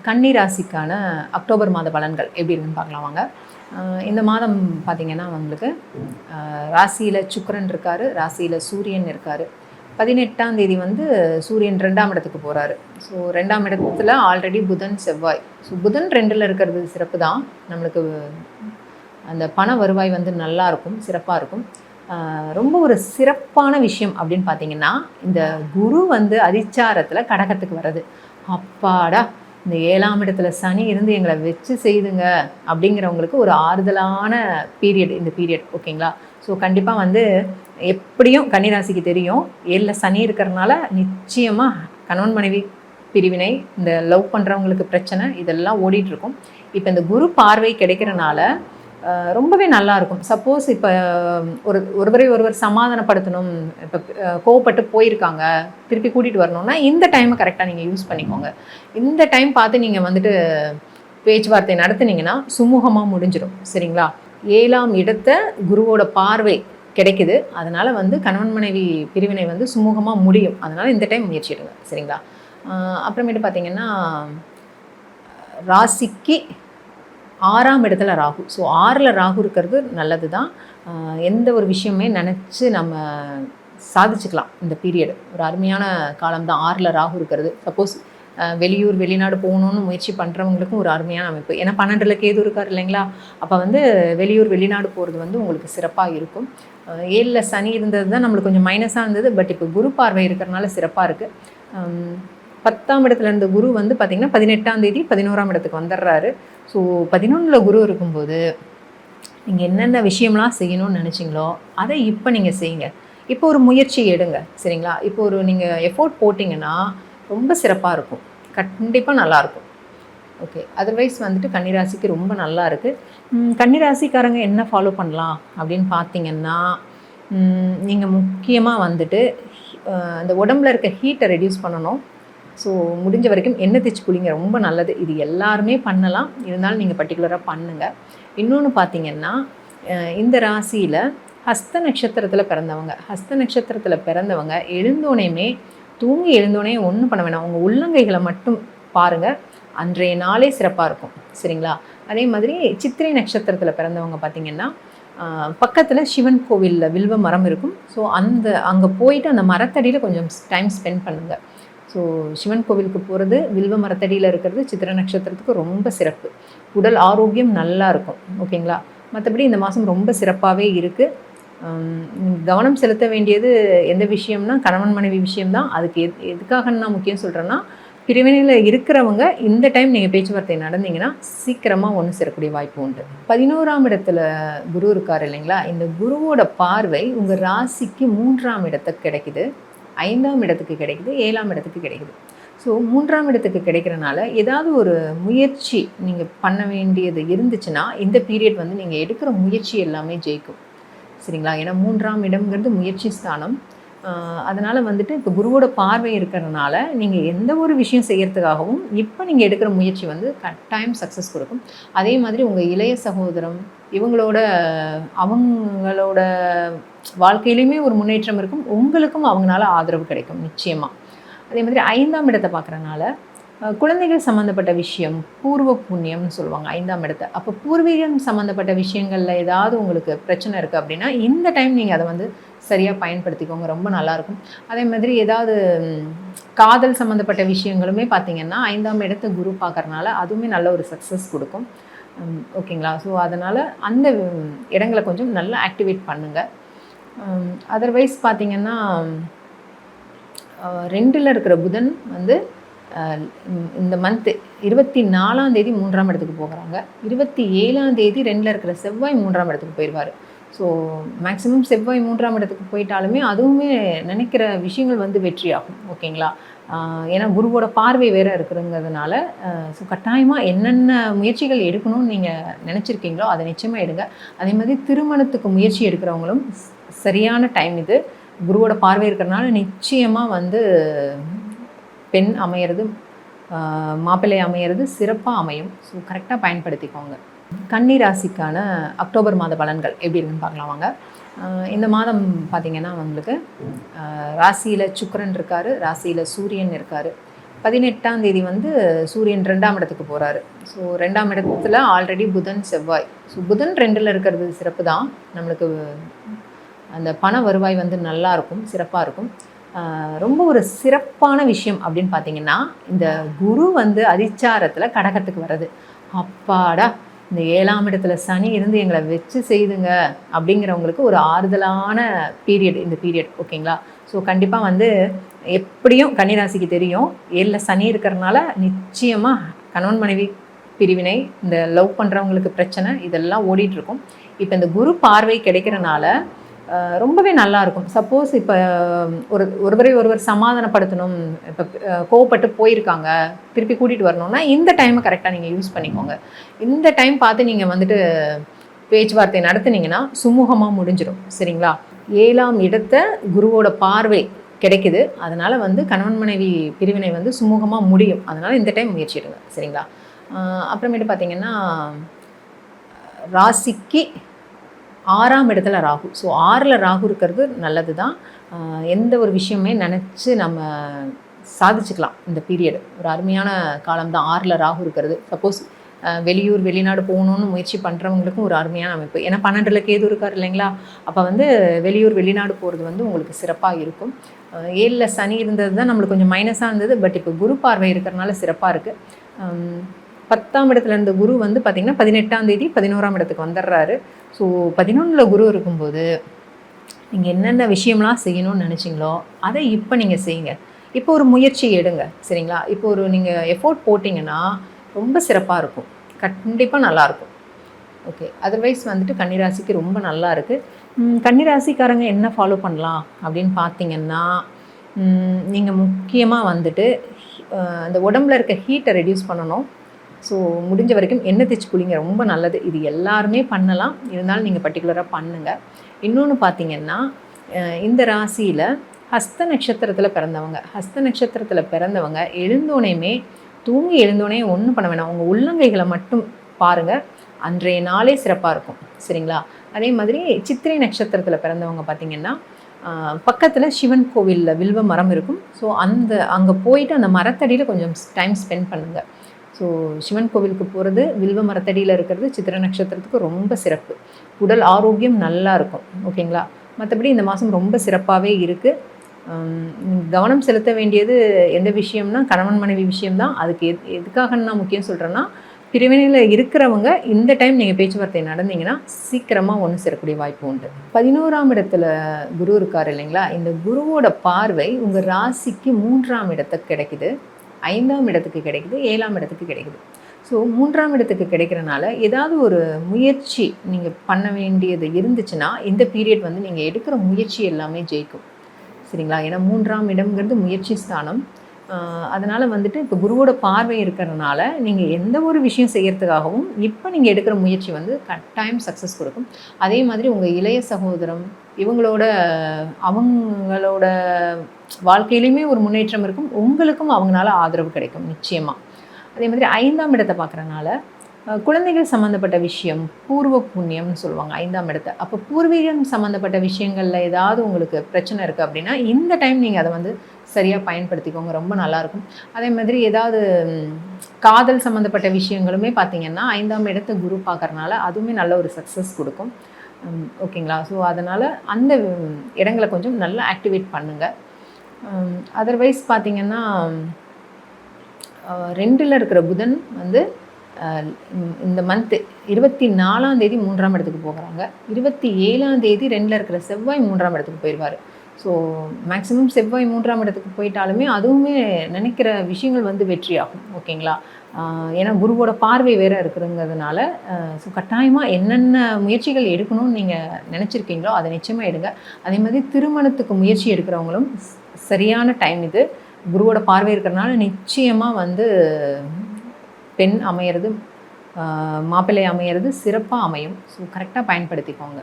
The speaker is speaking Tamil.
கன்னி ராசிக்கான அக்டோபர் மாத பலன்கள் எப்படி இருக்குன்னு பார்க்கலாம் வாங்க. இந்த மாதம் பார்த்திங்கன்னா உங்களுக்கு ராசியில் சுக்கிரன் இருக்கார், ராசியில் சூரியன் இருக்கார். 18ஆம் தேதி வந்து சூரியன் 2ஆம் இடத்துக்கு போகிறாரு. ஸோ 2ஆம் இடத்துல ஆல்ரெடி புதன் செவ்வாய். ஸோ புதன் 2ல் இருக்கிறது சிறப்பு தான். நம்மளுக்கு அந்த பண வருவாய் வந்து நல்லாயிருக்கும், சிறப்பாக இருக்கும். ரொம்ப ஒரு சிறப்பான விஷயம் அப்படின்னு பார்த்தீங்கன்னா, இந்த குரு வந்து அதிச்சாரத்தில் கடகத்துக்கு வர்றது. அப்பாடா, இந்த 7ஆம் இடத்துல சனி இருந்து எங்களை வச்சு செய்துங்க அப்படிங்கிறவங்களுக்கு ஒரு ஆறுதலான பீரியட் இந்த பீரியட். ஓகேங்களா? ஸோ கண்டிப்பாக வந்து எப்படியும் கன்னிராசிக்கு தெரியும், 7ல் சனி இருக்கிறதுனால நிச்சயமாக கணவன் மனைவி பிரிவினை, இந்த லவ் பண்ணுறவங்களுக்கு பிரச்சனை, இதெல்லாம் ஓடிட்டுருக்கும். இப்போ இந்த குரு பார்வை கிடைக்கிறனால ரொம்பவே நல்லாயிருக்கும். சப்போஸ் இப்போ ஒருவரை ஒருவர் சமாதானப்படுத்தணும், இப்போ கோவப்பட்டு போயிருக்காங்க, திருப்பி கூட்டிகிட்டு வரணும்னா இந்த டைமை கரெக்டாக நீங்கள் யூஸ் பண்ணிக்கோங்க. இந்த டைம் பார்த்து நீங்கள் வந்துட்டு பேச்சுவார்த்தை நடத்துனீங்கன்னா சுமூகமாக முடிஞ்சிடும். சரிங்களா? 7ஆம் இடத்தை குருவோட பார்வை கிடைக்குது. அதனால் வந்து கணவன் மனைவி பிரிவினை வந்து சுமூகமாக முடியும். அதனால் இந்த டைம் முயற்சி எடுங்க. சரிங்களா? அப்புறமேட்டு பார்த்திங்கன்னா ராசிக்கு 6ஆம் இடத்துல ராகு. ஸோ 6ல் ராகு இருக்கிறது நல்லது தான். எந்த ஒரு விஷயமே நினச்சி நம்ம சாதிச்சுக்கலாம். இந்த பீரியடு ஒரு அருமையான காலம் தான் 6ல் ராகு இருக்கிறது. சப்போஸ் வெளியூர் வெளிநாடு போகணுன்னு முயற்சி பண்ணுறவங்களுக்கும் ஒரு அருமையான அமைப்பு. ஏன்னா 12ல் கேது இருக்கார் இல்லைங்களா? அப்போ வந்து வெளியூர் வெளிநாடு போகிறது வந்து உங்களுக்கு சிறப்பாக இருக்கும். 7ல் சனி இருந்தது தான் நம்மளுக்கு கொஞ்சம் மைனஸாக இருந்தது. பட் இப்போ குரு பார்வை இருக்கிறனால சிறப்பாக இருக்குது. 10ஆம் இடத்துல இருந்த குரு வந்து பார்த்திங்கன்னா 18ஆம் தேதி 11ஆம் இடத்துக்கு வந்துடுறாரு. ஸோ 11ல் குரு இருக்கும்போது நீங்கள் என்னென்ன விஷயம்லாம் செய்யணும்னு நினச்சிங்களோ அதை இப்போ நீங்கள் செய்யுங்க. இப்போ ஒரு முயற்சி எடுங்க. சரிங்களா? இப்போ ஒரு நீங்கள் எஃபோர்ட் போட்டிங்கன்னா ரொம்ப சிறப்பாக இருக்கும். கண்டிப்பாக நல்லாயிருக்கும். ஓகே. அதர்வைஸ் வந்துட்டு கன்னிராசிக்கு ரொம்ப நல்லா இருக்குது. கன்னிராசிக்காரங்க என்ன ஃபாலோ பண்ணலாம் அப்படின்னு பார்த்தீங்கன்னா, நீங்கள் முக்கியமாக வந்துட்டு அந்த உடம்புல இருக்க ஹீட்டை ரெடியூஸ் பண்ணணும். ஸோ முடிஞ்ச வரைக்கும் எண்ணெய் தேய்ச்சி குளிங்க, ரொம்ப நல்லது. இது எல்லாருமே பண்ணலாம், இருந்தாலும் நீங்கள் பர்டிகுலராக பண்ணுங்கள். இன்னொன்று பார்த்தீங்கன்னா, இந்த ராசியில் ஹஸ்த நட்சத்திரத்தில் பிறந்தவங்க எழுந்தோனையுமே தூங்கி எழுந்தோடனே ஒன்றும் பண்ண வேணாம், உங்கள் உள்ளங்கைகளை மட்டும் பாருங்கள். அன்றைய நாளே சிறப்பாக இருக்கும். சரிங்களா? அதே மாதிரி சித்திரை நட்சத்திரத்தில் பிறந்தவங்க பார்த்திங்கன்னா, பக்கத்தில் சிவன் கோவிலில் வில்வ மரம் இருக்கும். ஸோ அங்கே போயிட்டு அந்த மரத்தடியில் கொஞ்சம் டைம் ஸ்பெண்ட் பண்ணுங்கள். ஸோ சிவன் கோவிலுக்கு போகிறது, வில்வ மரத்தடியில் இருக்கிறது சித்திரை நட்சத்திரத்துக்கு ரொம்ப சிறப்பு. உடல் ஆரோக்கியம் நல்லா இருக்கும். ஓகேங்களா? மற்றபடி இந்த மாதம் ரொம்ப சிறப்பாகவே இருக்குது. கவனம் செலுத்த வேண்டியது எந்த விஷயம்னா கணவன் மனைவி விஷயம்தான். அதுக்கு எதுக்காக நான் முக்கியம் சொல்கிறேன்னா, பிரிவினையில் இருக்கிறவங்க இந்த டைம் நீங்கள் பேச்சுவார்த்தை நடந்தீங்கன்னா சீக்கிரமாக ஒன்று சேரக்கூடிய வாய்ப்பு உண்டு. 11ஆம் இடத்துல குரு இருக்கார் இல்லைங்களா? இந்த குருவோட பார்வை உங்கள் ராசிக்கு 3ஆம் இடத்துக்கு கிடைக்குது, 5ஆம் இடத்துக்கு கிடைக்குது, 7ஆம் இடத்துக்கு கிடைக்குது. ஸோ 3ஆம் இடத்துக்கு கிடைக்கிறனால ஏதாவது ஒரு முயற்சி நீங்கள் பண்ண வேண்டியது இருந்துச்சுன்னா இந்த பீரியட் வந்து நீங்கள் எடுக்கிற முயற்சி எல்லாமே ஜெயிக்கும். சரிங்களா? ஏன்னா 3ஆம் இடம்ங்கிறது முயற்சி ஸ்தானம். அதனால் வந்துட்டு இப்போ குருவோட பார்வை இருக்கிறதுனால நீங்கள் எந்த ஒரு விஷயம் செய்கிறதுக்காகவும் இப்போ நீங்கள் எடுக்கிற முயற்சி வந்து கட்டாயம் சக்ஸஸ் கொடுக்கும். அதே மாதிரி உங்கள் இளைய சகோதரம் அவங்களோட வாழ்க்கையிலையுமே ஒரு முன்னேற்றம் இருக்கும். உங்களுக்கும் அவங்களால ஆதரவு கிடைக்கும் நிச்சயமாக. அதே மாதிரி 5ஆம் இடத்தை பார்க்குறனால குழந்தைகள் சம்மந்தப்பட்ட விஷயம், பூர்வ புண்ணியம்னு சொல்லுவாங்க 5ஆம் இடத்தை. அப்போ பூர்வீகம் சம்மந்தப்பட்ட விஷயங்களில் ஏதாவது உங்களுக்கு பிரச்சனை இருக்குது அப்படின்னா இந்த டைம் நீங்கள் அதை வந்து சரியாக பயன்படுத்திக்கோங்க, ரொம்ப நல்லாயிருக்கும். அதே மாதிரி ஏதாவது காதல் சம்மந்தப்பட்ட விஷயங்களுமே பார்த்திங்கன்னா 5ஆம் இடத்தை குரு பார்க்குறனால அதுவுமே நல்ல ஒரு சக்ஸஸ் கொடுக்கும். ஓகேங்களா? ஸோ அதனால் அந்த இடங்களை கொஞ்சம் நல்லா ஆக்டிவேட் பண்ணுங்கள். அதர்வைஸ் பார்த்திங்கன்னா 2ல் இருக்கிற புதன் வந்து இந்த மந்த்து 24ஆம் தேதி 3ஆம் இடத்துக்கு போகிறாங்க. 27ஆம் தேதி 2ல் இருக்கிற செவ்வாய் 3ஆம் இடத்துக்கு போயிடுவார். ஸோ மேக்ஸிமம் செவ்வாய் 3ஆம் இடத்துக்கு போயிட்டாலுமே அதுவுமே நினைக்கிற விஷயங்கள் வந்து வெற்றியாகும். ஓகேங்களா? ஏன்னா குருவோட பார்வை வேறு இருக்கிறதுங்கிறதுனால ஸோ கட்டாயமாக என்னென்ன முயற்சிகள் எடுக்கணும்னு நீங்கள் நினச்சிருக்கீங்களோ அதை நிச்சயமாக எடுங்க. அதே மாதிரி திருமணத்துக்கு முயற்சி எடுக்கிறவங்களும் சரியான டைம் இது. குருவோட பார்வை இருக்கிறதுனால நிச்சயமாக வந்து பெண் அமையிறது, மாப்பிள்ளை அமையிறது சிறப்பாக அமையும். ஸோ கரெக்டாக பயன்படுத்திக்கோங்க. கன்னி ராசிக்கான அக்டோபர் மாத பலன்கள் எப்படி இருக்குன்னு பார்க்கலாம் வாங்க. இந்த மாதம் பார்த்திங்கன்னா உங்களுக்கு ராசியில் சுக்கிரன் இருக்கார், ராசியில் சூரியன் இருக்கார். 18ஆம் தேதி வந்து சூரியன் 2ஆம் இடத்துக்கு போகிறாரு. ஸோ 2ஆம் இடத்துல ஆல்ரெடி புதன் செவ்வாய். ஸோ புதன் 2ல் இருக்கிறது சிறப்பு தான். நம்மளுக்கு அந்த பண வருவாய் வந்து நல்லா இருக்கும், சிறப்பாக இருக்கும். ரொம்ப ஒரு சிறப்பான விஷயம் அப்படின்னு பார்த்தீங்கன்னா, இந்த குரு வந்து அதிச்சாரத்தில் கடகத்துக்கு வர்றது. அப்பாடா, இந்த 7ஆம் இடத்துல சனி இருந்து எங்களை வச்சு செய்துங்க அப்படிங்கிறவங்களுக்கு ஒரு ஆறுதலான பீரியட் இந்த பீரியட். ஓகேங்களா? ஸோ கண்டிப்பாக வந்து எப்படியும் கன்னிராசிக்கு தெரியும், 7ல் சனி இருக்கிறனால நிச்சயமாக கணவன் மனைவி பிரிவினை, இந்த லவ் பண்ணுறவங்களுக்கு பிரச்சனை, இதெல்லாம் ஓடிட்டுருக்கும். இப்போ இந்த குரு பார்வை கிடைக்கிறனால ரொம்பவே நல்லாயிருக்கும். சப்போஸ் இப்போ ஒருவரை ஒருவர் சமாதானப்படுத்தணும், இப்போ கோவப்பட்டு போயிருக்காங்க, திருப்பி கூட்டிகிட்டு வரணும்னா இந்த டைமை கரெக்டாக நீங்கள் யூஸ் பண்ணிக்கோங்க. இந்த டைம் பார்த்து நீங்கள் வந்துட்டு பேச்சுவார்த்தை நடத்துனீங்கன்னா சுமூகமாக முடிஞ்சிடும். சரிங்களா? 7ஆம் இடத்தை குருவோட பார்வை கிடைக்குது. அதனால் வந்து கணவன் மனைவி பிரிவினை வந்து சுமூகமாக முடியும். அதனால் இந்த டைம் முயற்சிடுங்க. சரிங்களா? அப்புறமேட்டு பார்த்தீங்கன்னா, ராசிக்கு 6ஆம் இடத்துல ராகு. ஸோ 6ல் ராகு இருக்கிறது நல்லது தான். எந்த ஒரு விஷயமே நினச்சி நம்ம சாதிச்சுக்கலாம் இந்த பீரியடு. ஒரு அருமையான காலம் தான் 6ல் ராகு இருக்கிறது. சப்போஸ் வெளியூர் வெளிநாடு போகணுன்னு முயற்சி பண்ணுறவங்களுக்கும் ஒரு அருமையான அமைப்பு. ஏன்னா 12ல் கேது இருக்கார் இல்லைங்களா? அப்போ வந்து வெளியூர் வெளிநாடு போகிறது வந்து உங்களுக்கு சிறப்பாக இருக்கும். 7ல் சனி இருந்தது தான் நம்மளுக்கு கொஞ்சம் மைனஸாக இருந்தது. பட் இப்போ குரு பார்வை இருக்கிறனால சிறப்பாக இருக்குது. 10ஆம் இடத்துல இருந்த குரு வந்து பார்த்திங்கன்னா 18ஆம் தேதி 11ஆம் இடத்துக்கு வந்துடுறாரு. ஸோ 11ல் குரு இருக்கும்போது நீங்கள் என்னென்ன விஷயம்லாம் செய்யணும்னு நினச்சிங்களோ அதை இப்போ நீங்கள் செய்யுங்க. இப்போ ஒரு முயற்சி எடுங்க. சரிங்களா? இப்போ ஒரு நீங்கள் எஃபோர்ட் போட்டிங்கன்னா ரொம்ப சிறப்பாக இருக்கும், கண்டிப்பாக நல்லாயிருக்கும். ஓகே, அதர்வைஸ் வந்துட்டு கன்னிராசிக்கு ரொம்ப நல்லா இருக்குது. கன்னிராசிக்காரங்க என்ன ஃபாலோ பண்ணலாம் அப்படின்னு பார்த்தீங்கன்னா, நீங்கள் முக்கியமாக வந்துட்டு அந்த உடம்புல இருக்க ஹீட்டை ரெடியூஸ் பண்ணணும். ஸோ முடிஞ்ச வரைக்கும் எண்ணெய் தேய்ச்சி குளிங்க, ரொம்ப நல்லது. இது எல்லாருமே பண்ணலாம், இருந்தாலும் நீங்கள் பர்டிகுலராக பண்ணுங்கள். இன்னொன்று பார்த்தீங்கன்னா, இந்த ராசியில் ஹஸ்த நட்சத்திரத்தில் பிறந்தவங்க எழுந்தோனையுமே தூங்கி எழுந்தோடனே ஒன்றும் பண்ண வேணாம், உங்கள் உள்ளங்கைகளை மட்டும் பாருங்கள், அன்றைய நாளே சிறப்பாக இருக்கும். சரிங்களா? அதே மாதிரி சித்திரை நட்சத்திரத்தில் பிறந்தவங்க பார்த்திங்கன்னா, பக்கத்தில் சிவன் கோவிலில் வில்வ மரம் இருக்கும். ஸோ அங்கே போயிட்டு அந்த மரத்தடியில் கொஞ்சம் டைம் ஸ்பெண்ட் பண்ணுங்கள். ஸோ சிவன் கோவிலுக்கு போகிறது, வில்வ மரத்தடியில் இருக்கிறது சித்திரை நட்சத்திரத்துக்கு ரொம்ப சிறப்பு. உடல் ஆரோக்கியம் நல்லா இருக்கும். ஓகேங்களா? மற்றபடி இந்த மாதம் ரொம்ப சிறப்பாகவே இருக்குது. கவனம் செலுத்த வேண்டியது எந்த விஷயம்னா கணவன் மனைவி விஷயம்தான். அதுக்கு எதுக்காக நான் முக்கியம் சொல்கிறேன்னா, பிரிவினையில் இருக்கிறவங்க இந்த டைம் நீங்கள் பேச்சுவார்த்தை நடந்தீங்கன்னா சீக்கிரமாக ஒன்று சேரக்கூடிய வாய்ப்பு உண்டு. 11ஆம் இடத்துல குரு இருக்கார் இல்லைங்களா? இந்த குருவோட பார்வை உங்கள் ராசிக்கு 3ஆம் இடத்துக்கு கிடைக்குது, 5ஆம் இடத்துக்கு கிடைக்குது, 7ஆம் இடத்துக்கு கிடைக்குது. ஸோ 3ஆம் இடத்துக்கு கிடைக்கிறனால ஏதாவது ஒரு முயற்சி நீங்கள் பண்ண வேண்டியது இருந்துச்சுன்னா இந்த பீரியட் வந்து நீங்கள் எடுக்கிற முயற்சி எல்லாமே ஜெயிக்கும். சரிங்களா? ஏன்னா 3ஆம் இடம்ங்கிறது முயற்சி ஸ்தானம். அதனால் வந்துட்டு இப்போ குருவோட பார்வை இருக்கிறதுனால நீங்கள் எந்த ஒரு விஷயம் செய்கிறதுக்காகவும் இப்போ நீங்கள் எடுக்கிற முயற்சி வந்து கட்டாயம் சக்ஸஸ் கொடுக்கும். அதே மாதிரி உங்கள் இளைய சகோதரம் அவங்களோட வாழ்க்கையிலையுமே ஒரு முன்னேற்றம் இருக்கும், உங்களுக்கும் அவங்களால ஆதரவு கிடைக்கும் நிச்சயமாக. அதே மாதிரி 5ஆம் இடத்தை பார்க்குறனால குழந்தைகள் சம்மந்தப்பட்ட விஷயம், பூர்வ புண்ணியம்னு சொல்லுவாங்க 5ஆம் இடத்தை. அப்போ பூர்வீகம் சம்மந்தப்பட்ட விஷயங்களில் ஏதாவது உங்களுக்கு பிரச்சனை இருக்குது அப்படின்னா இந்த டைம் நீங்கள் அதை வந்து சரியாக பயன்படுத்திக்கோங்க, ரொம்ப நல்லாயிருக்கும். அதே மாதிரி ஏதாவது காதல் சம்மந்தப்பட்ட விஷயங்களுமே பார்த்திங்கன்னா 5ஆம் இடத்தை குரு பார்க்குறனால அதுவுமே நல்ல ஒரு சக்ஸஸ் கொடுக்கும். ஓகேங்களா? ஸோ அதனால் அந்த இடங்களை கொஞ்சம் நல்லா ஆக்டிவேட் பண்ணுங்கள். அதர்வைஸ் பார்த்திங்கன்னா 2ல் இருக்கிற புதன் வந்து இந்த மந்த்து 24ஆம் தேதி 3ஆம் இடத்துக்கு போகிறாங்க. 27ஆம் தேதி 2ல் இருக்கிற செவ்வாய் 3ஆம் இடத்துக்கு போயிடுவார். ஸோ மேக்ஸிமம் செவ்வாய் 3ஆம் இடத்துக்கு போயிட்டாலுமே அதுவுமே நினைக்கிற விஷயங்கள் வந்து வெற்றியாகும். ஓகேங்களா? ஏன்னா குருவோட பார்வை வேறு இருக்கிறதுங்கிறதுனால ஸோ கட்டாயமாக என்னென்ன முயற்சிகள் எடுக்கணும்னு நீங்கள் நினச்சிருக்கீங்களோ அதை நிச்சயமாக எடுங்க. அதே மாதிரி திருமணத்துக்கு முயற்சி எடுக்கிறவங்களும் சரியான டைம் இது. குருவோட பார்வை இருக்கிறதுனால நிச்சயமாக வந்து பெண் அமையிறது, மாப்பிள்ளை அமையிறது சிறப்பாக அமையும். ஸோ கரெக்டாக பயன்படுத்திக்கோங்க.